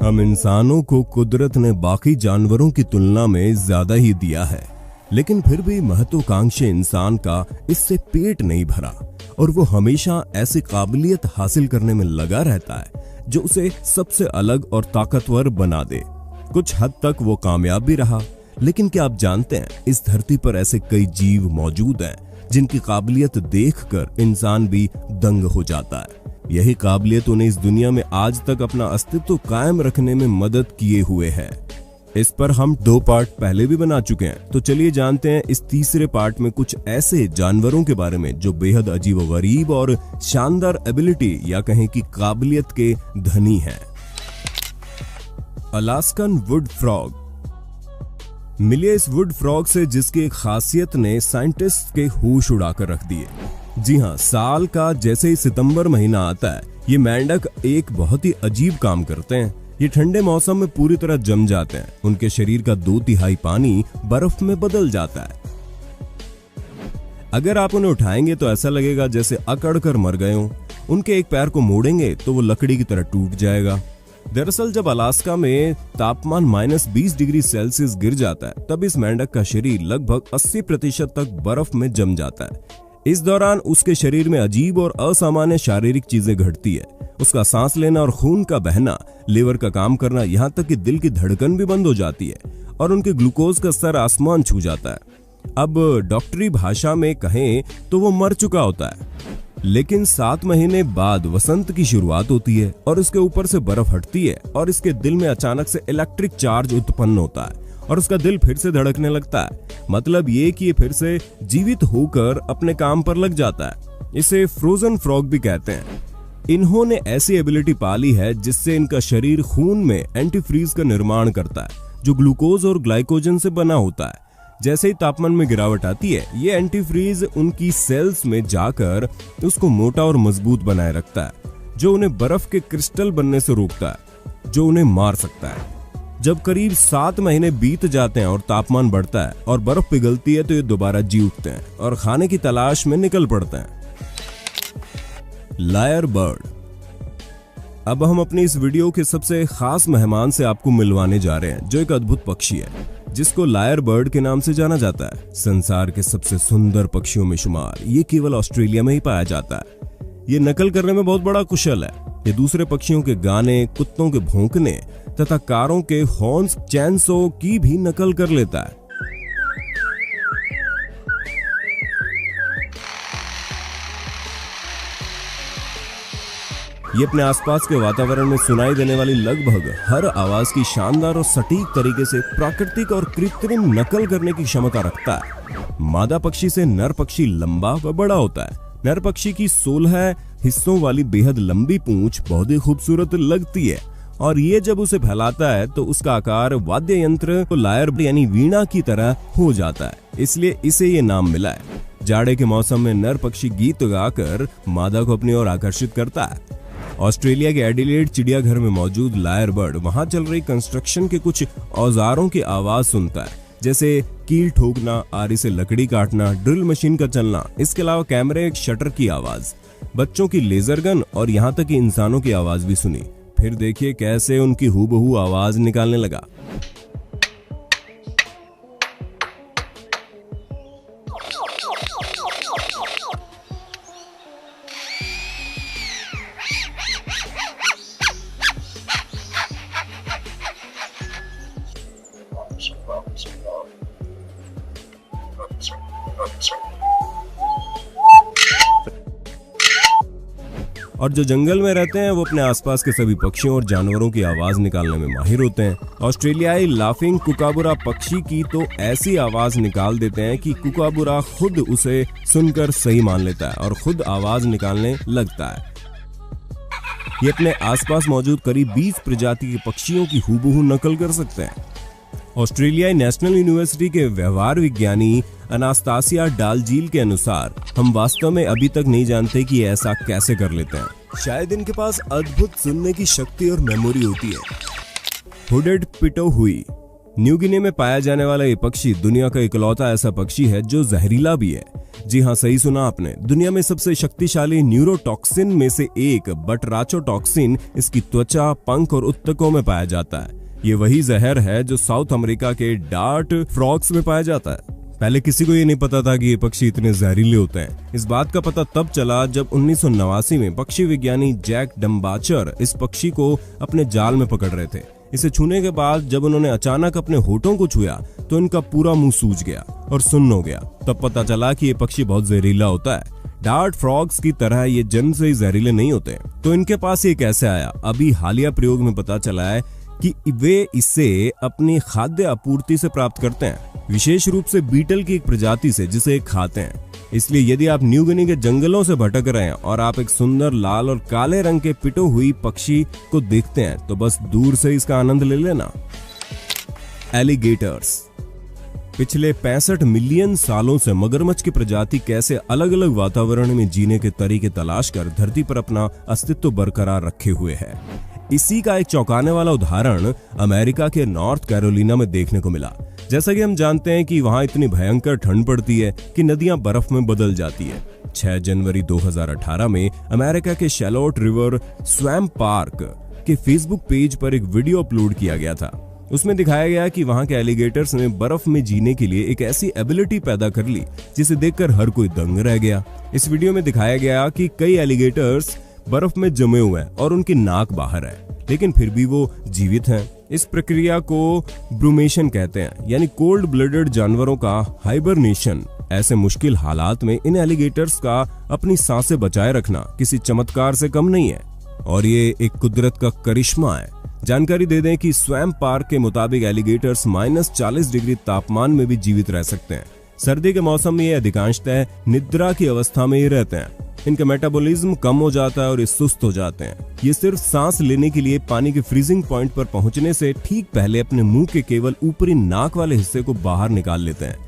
हम इंसानों को कुदरत ने बाकी जानवरों की तुलना में ज्यादा ही दिया है, लेकिन फिर भी महत्वाकांक्षी इंसान का इससे पेट नहीं भरा और वो हमेशा ऐसी काबिलियत हासिल करने में लगा रहता है जो उसे सबसे अलग और ताकतवर बना दे। कुछ हद तक वो कामयाब भी रहा, लेकिन क्या आप जानते हैं इस धरती पर ऐसे कई जीव मौजूद हैं जिनकी काबिलियत देखकर इंसान भी दंग हो जाता है। यही काबिलियत उन्हें इस दुनिया में आज तक अपना अस्तित्व कायम रखने में मदद किए हुए है। इस पर हम 2 पार्ट पहले भी बना चुके हैं, तो चलिए जानते हैं इस तीसरे पार्ट में कुछ ऐसे जानवरों के बारे में जो बेहद अजीबोगरीब और शानदार एबिलिटी या कहें कि काबिलियत के धनी हैं। Alaskan would frog. मिलिए इस वुड फ्रॉग से जिसकी एक खासियत ने साइंटिस्ट के होश उड़ाकर रख दिए। जी हाँ, साल का जैसे ही सितंबर महीना आता है, ये मेंढक एक बहुत ही अजीब काम करते हैं। ये ठंडे मौसम में पूरी तरह जम जाते हैं। उनके शरीर का 2/3 पानी बर्फ में बदल जाता है। अगर आप उन्हें उठाएंगे तो ऐसा लगेगा जैसे अकड़ कर मर गए हों। उनके एक पैर को मोड़ेंगे तो वो लकड़ी की तरह टूट जाएगा। दरअसल जब अलास्का में तापमान -20 डिग्री सेल्सियस गिर जाता है, तब इस मेंढक का शरीर लगभग 80% तक बर्फ में जम जाता है। इस दौरान उसके शरीर में अजीब और असामान्य शारीरिक चीजें घटती है। उसका सांस लेना और खून का बहना, लिवर का काम करना, यहाँ तक कि दिल की धड़कन भी बंद हो जाती है और उनके ग्लूकोज का स्तर आसमान छू जाता है। अब डॉक्टरी भाषा में कहें तो वो मर चुका होता है। लेकिन 7 महीने बाद वसंत की शुरुआत होती है और इसके ऊपर से बर्फ हटती है और इसके दिल में अचानक से इलेक्ट्रिक चार्ज उत्पन्न होता है और उसका दिल फिर से धड़कने लगता है। मतलब ये कि ये फिर से जीवित होकर अपने काम पर लग जाता है। इसे फ्रोजन फ्रॉग भी कहते हैं। इन्होंने ऐसी एबिलिटी पाली है जिससे इनका शरीर खून में एंटीफ्रीज का निर्माण करता है, जो ग्लूकोज और ग्लाइकोजन से बना होता है। जैसे ही तापमान में गिरावट आती है, ये एंटीफ्रीज उनकी सेल्स में जाकर उसको मोटा और मजबूत बनाए रखता है, जो उन्हें बर्फ के क्रिस्टल बनने से रोकता है, जो उन्हें मार सकता है। जब करीब 7 महीने बीत जाते हैं और तापमान बढ़ता है और बर्फ पिघलती है, तो ये दोबारा जी उठते हैं और खाने की तलाश में निकल पड़ते हैं। Lyrebird. अब हम अपनी इस वीडियो के सबसे खास मेहमान से आपको मिलवाने जा रहे हैं, जो एक अद्भुत पक्षी है जिसको लायर बर्ड के नाम से जाना जाता है। संसार के सबसे सुंदर पक्षियों में शुमार, ये केवल ऑस्ट्रेलिया में ही पाया जाता है। ये नकल करने में बहुत बड़ा कुशल है। ये दूसरे पक्षियों के गाने, कुत्तों के भौंकने तथा कारों के हॉर्न्स, चैनसो की भी नकल कर लेता है। ये अपने आसपास के वातावरण में सुनाई देने वाली लगभग हर आवाज की शानदार और सटीक तरीके से प्राकृतिक और कृत्रिम नकल करने की क्षमता रखता है। मादा पक्षी से नर पक्षी लंबा व बड़ा होता है। नर पक्षी की 16 हिस्सों वाली बेहद लंबी पूंछ बहुत ही खूबसूरत लगती है और ये जब उसे फैलाता है तो उसका आकार वाद्य यंत्र लायर यानी वीणा की तरह हो जाता है, इसलिए इसे ये नाम मिला है। जाड़े के मौसम में नर पक्षी गीत गाकर मादा को अपनी ओर आकर्षित करता है। ऑस्ट्रेलिया के एडिलेड चिड़ियाघर में मौजूद लायर बर्ड वहां चल रही कंस्ट्रक्शन के कुछ औजारों की आवाज सुनता है, जैसे कील ठोकना, आरी से लकड़ी काटना, ड्रिल मशीन का चलना। इसके अलावा कैमरे, शटर की आवाज, बच्चों की लेजर गन और यहाँ तक कि इंसानों की आवाज भी सुनी। फिर देखिए कैसे उनकी हूबहू आवाज निकालने लगा। और जो जंगल में रहते हैं वो अपने आसपास के सभी पक्षियों और जानवरों की आवाज निकालने में माहिर होते हैं। ऑस्ट्रेलियाई लाफिंग कुकाबुरा पक्षी की तो ऐसी आवाज निकाल देते हैं कि कुकाबुरा खुद उसे सुनकर सही मान लेता है और खुद आवाज निकालने लगता है। ये अपने आसपास मौजूद करीब 20 प्रजाति के पक्षियों की हूबहू नकल कर सकते हैं। ऑस्ट्रेलियाई नेशनल यूनिवर्सिटी के व्यवहार विज्ञानी अनास्तासिया डालजील के अनुसार हम वास्तव में अभी तक नहीं जानते कि ऐसा कैसे कर लेते हैं। शायद इनके पास अद्भुत सुनने की शक्ति और मेमोरी होती है। हुडेड पिटो हुई। न्यू गिनी में पाया जाने वाला ये पक्षी दुनिया का इकलौता ऐसा पक्षी है जो जहरीला भी है। जी हाँ, सही सुना आपने। दुनिया में सबसे शक्तिशाली न्यूरोटॉक्सिन में से एक बटराचोटॉक्सिन इसकी त्वचा, पंख और उत्तकों में पाया जाता है। ये वही जहर है जो साउथ अमेरिका के डार्ट फ्रॉग्स में पाया जाता है। पहले किसी को ये नहीं पता था कि ये पक्षी इतने जहरीले होते हैं। इस बात का पता तब चला जब 1989 में पक्षी विज्ञानी जैक डम्बाचर इस पक्षी को अपने जाल में पकड़ रहे थे। इसे छूने के बाद जब उन्होंने अचानक अपने होठों को छुआ तो इनका पूरा मुंह सूज गया और सुन्न हो गया। तब पता चला कि ये पक्षी बहुत जहरीला होता है। डार्ट फ्रॉग्स की तरह ये जन्म से ही जहरीले नहीं होते। तो इनके पास ये कैसे आया? अभी हालिया प्रयोग में पता चला है कि वे इसे अपनी खाद्य आपूर्ति से प्राप्त करते हैं, विशेष रूप से बीटल की एक प्रजाति से जिसे खाते हैं। इसलिए यदि आप न्यू गिनी के जंगलों से भटक रहे हैं और आप एक सुंदर लाल और काले रंग के पिटो हुई पक्षी को देखते हैं तो बस दूर से इसका आनंद ले लेना। एलिगेटर्स। पिछले 65 मिलियन सालों से मगरमच्छ की प्रजाति कैसे अलग अलग वातावरण में जीने के तरीके तलाश कर धरती पर अपना अस्तित्व बरकरार रखे हुए है। इसी का एक चौंकाने वाला उदाहरण अमेरिका के नॉर्थ कैरोलिना में देखने को मिला। जैसा कि हम जानते हैं कि वहां इतनी भयंकर ठंड पड़ती है कि नदियां बर्फ में बदल जाती है। 6 जनवरी 2018 में अमेरिका के शैलोट रिवर स्वैम्प पार्क के फेसबुक पेज पर एक वीडियो अपलोड किया गया था। उसमें दिखाया गया कि वहां के एलिगेटर्स ने बर्फ में जीने के लिए एक ऐसी एबिलिटी पैदा कर ली जिसे देखकर हर कोई दंग रह गया। इस वीडियो में दिखाया गया कि कई एलिगेटर्स बर्फ में जमे हुए हैं और उनकी नाक बाहर है, लेकिन फिर भी वो जीवित हैं। इस प्रक्रिया को ब्रूमेशन कहते हैं, यानी कोल्ड ब्लडेड जानवरों का हाइबरनेशन। ऐसे मुश्किल हालात में इन एलिगेटर्स का अपनी सांसें बचाए रखना किसी चमत्कार से कम नहीं है और ये एक कुदरत का करिश्मा है। जानकारी दे दें कि स्वैम्प पार्क के मुताबिक एलिगेटर्स -40 डिग्री तापमान में भी जीवित रह सकते हैं। सर्दी के मौसम में ये अधिकांशतः निद्रा की अवस्था में ही रहते हैं। इनका मेटाबॉलिज्म कम हो जाता है और ये सुस्त हो जाते हैं। ये सिर्फ सांस लेने के लिए पानी के फ्रीजिंग पॉइंट पर पहुंचने से ठीक पहले अपने मुंह के केवल ऊपरी नाक वाले हिस्से को बाहर निकाल लेते हैं।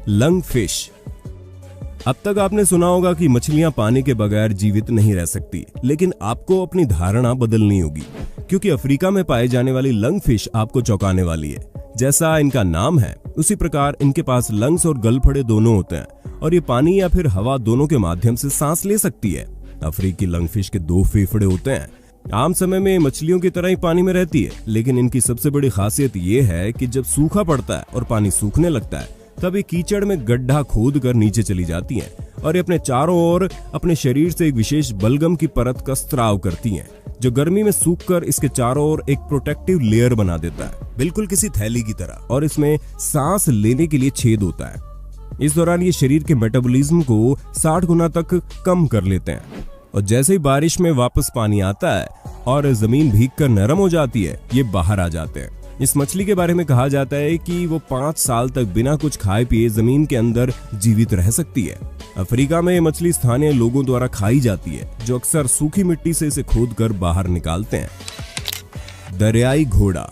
Lung fish. अब तक आपने सुना होगा कि मछलियां पानी के बगैर जीवित नहीं रह सकती, लेकिन आपको अपनी धारणा बदलनी होगी क्योंकि अफ्रीका में पाए जाने वाली लंग फिश आपको चौंकाने वाली है। जैसा इनका नाम है उसी प्रकार इनके पास लंग्स और गलफड़े दोनों होते हैं और ये पानी या फिर हवा दोनों के माध्यम से सांस ले सकती है। अफ्रीकी लंगफिश के 2 फेफड़े होते हैं। आम समय में मछलियों की तरह ही पानी में रहती है, लेकिन इनकी सबसे बड़ी खासियत ये है कि जब सूखा पड़ता है और पानी सूखने लगता है तब ये कीचड़ में गड्ढा खोद कर नीचे चली जाती हैं और ये अपने चारों ओर अपने शरीर से एक विशेष बलगम की परत का स्त्राव करती हैं, जो गर्मी में सूखकर इसके चारों ओर एक प्रोटेक्टिव लेयर बना देता है, बिल्कुल किसी थैली की तरह, और इसमें सांस लेने के लिए छेद होता है। इस दौरान ये शरीर के मेटाबॉलिज्म को 60 गुना तक कम कर लेते हैं और जैसे ही बारिश में वापस पानी आता है और जमीन भीगकर नरम हो जाती है, ये बाहर आ जाते हैं। इस मछली के बारे में कहा जाता है कि वो 5 साल तक बिना कुछ खाए पिए जमीन के अंदर जीवित रह सकती है। अफ्रीका में ये मछली स्थानीय लोगों द्वारा खाई जाती है, जो अक्सर सूखी मिट्टी से इसे खोदकर बाहर निकालते हैं। दरियाई घोड़ा।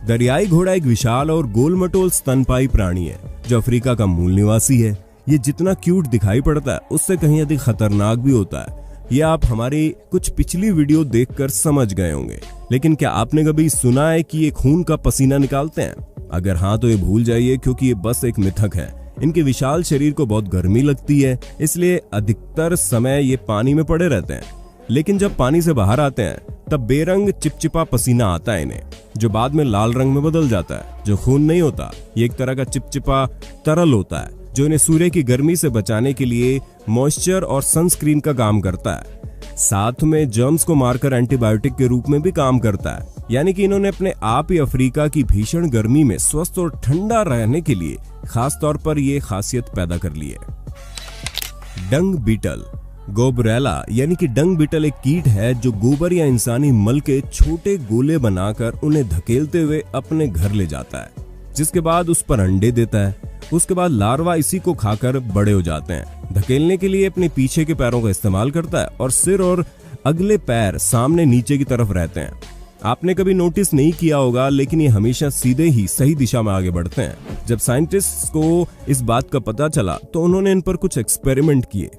दरियाई घोड़ा एक विशाल और गोलमटोल स्तनपायी प्राणी है जो अफ्रीका का मूल निवासी है। ये जितना क्यूट दिखाई पड़ता है उससे कहीं अधिक खतरनाक भी होता है। ये आप हमारी कुछ पिछली वीडियो देखकर समझ गए होंगे, लेकिन क्या आपने कभी सुना है कि ये खून का पसीना निकालते हैं? अगर हाँ तो ये भूल जाइए, क्योंकि ये बस एक मिथक है। इनके विशाल शरीर को बहुत गर्मी लगती है, इसलिए अधिकतर समय ये पानी में पड़े रहते हैं। लेकिन जब पानी से बाहर आते हैं तब बेरंग चिपचिपा पसीना आता है इन्हें, जो बाद में लाल रंग में बदल जाता है, जो खून नहीं होता। ये एक तरह का चिपचिपा तरल होता है जो इन्हें सूर्य की गर्मी से बचाने के लिए मॉइस्चर और सनस्क्रीन का काम करता है। साथ में जर्म्स को मारकर एंटीबायोटिक के रूप में भी काम करता है। यानी कि इन्होंने अपने आप ही अफ्रीका की भीषण गर्मी में स्वस्थ और ठंडा रहने के लिए खास तौर पर ये खासियत पैदा कर ली है। डंग बीटल। गोबरेला यानी कि डंग बीटल एक कीट है जो गोबर या इंसानी मल के छोटे गोले बनाकर उन्हें धकेलते हुए अपने घर ले जाता है, जिसके बाद उस पर अंडे देता है। उसके बाद लार्वा इसी को खाकर बड़े हो जाते हैं। धकेलने के लिए अपने पीछे के पैरों का इस्तेमाल करता है और सिर और अगले पैर सामने नीचे की तरफ रहते हैं। आपने कभी नोटिस नहीं किया होगा, लेकिन ये हमेशा सीधे ही सही दिशा में आगे बढ़ते हैं। जब साइंटिस्ट्स को इस बात का पता चला तो उन्होंने इन पर कुछ एक्सपेरिमेंट किए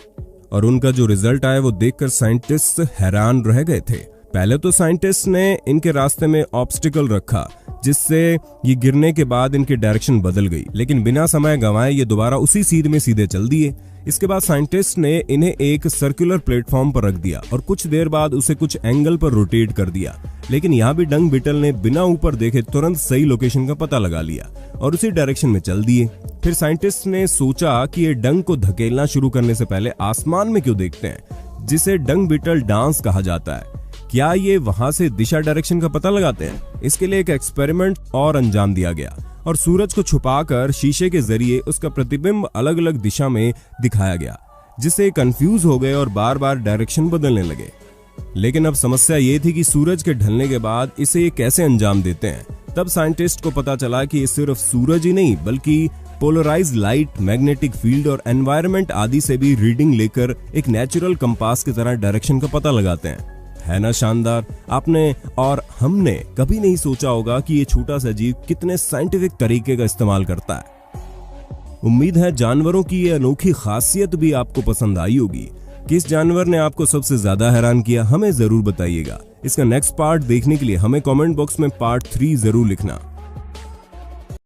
और उनका जो रिजल्ट आया वो देखकर साइंटिस्ट हैरान रह गए थे। पहले तो साइंटिस्ट ने इनके रास्ते में ऑब्स्टिकल रखा, जिससे ये गिरने के बाद इनकी डायरेक्शन बदल गई, लेकिन बिना समय गंवाए ये दोबारा उसी सीध में सीधे चल दिए। इसके बाद साइंटिस्ट ने इन्हें एक सर्कुलर प्लेटफॉर्म पर रख दिया और कुछ देर बाद उसे कुछ एंगल पर रोटेट कर दिया, लेकिन यहाँ भी डंग बीटल ने बिना ऊपर देखे तुरंत सही लोकेशन का पता लगा लिया और उसी डायरेक्शन में चल दिए। फिर साइंटिस्ट ने सोचा कि ये डंग को धकेलना शुरू करने से पहले आसमान में क्यों देखते हैं, जिसे डंग बीटल डांस कहा जाता है। क्या ये वहां से दिशा डायरेक्शन का पता लगाते हैं? इसके लिए एक एक्सपेरिमेंट और अंजाम दिया गया और सूरज को छुपाकर शीशे के जरिए उसका प्रतिबिंब अलग अलग दिशा में दिखाया गया, जिससे कंफ्यूज हो गए और बार बार डायरेक्शन बदलने लगे। लेकिन अब समस्या ये थी कि सूरज के ढलने के बाद इसे ये कैसे अंजाम देते हैं। तब साइंटिस्ट को पता चला कि ये सिर्फ सूरज ही नहीं बल्कि पोलराइज्ड लाइट, मैग्नेटिक फील्ड और एनवायरनमेंट आदि से भी रीडिंग लेकर एक नेचुरल कंपास की तरह डायरेक्शन का पता लगाते हैं। है ना शानदार? आपने और हमने कभी नहीं सोचा होगा कि ये छोटा सा जीव कितने साइंटिफिक तरीके का इस्तेमाल करता है। उम्मीद है जानवरों की ये अनोखी खासियत भी आपको पसंद आई होगी। किस जानवर ने आपको सबसे ज्यादा हैरान किया, हमें जरूर बताइएगा। इसका नेक्स्ट पार्ट देखने के लिए हमें कमेंट बॉक्स में पार्ट 3 जरूर लिखना।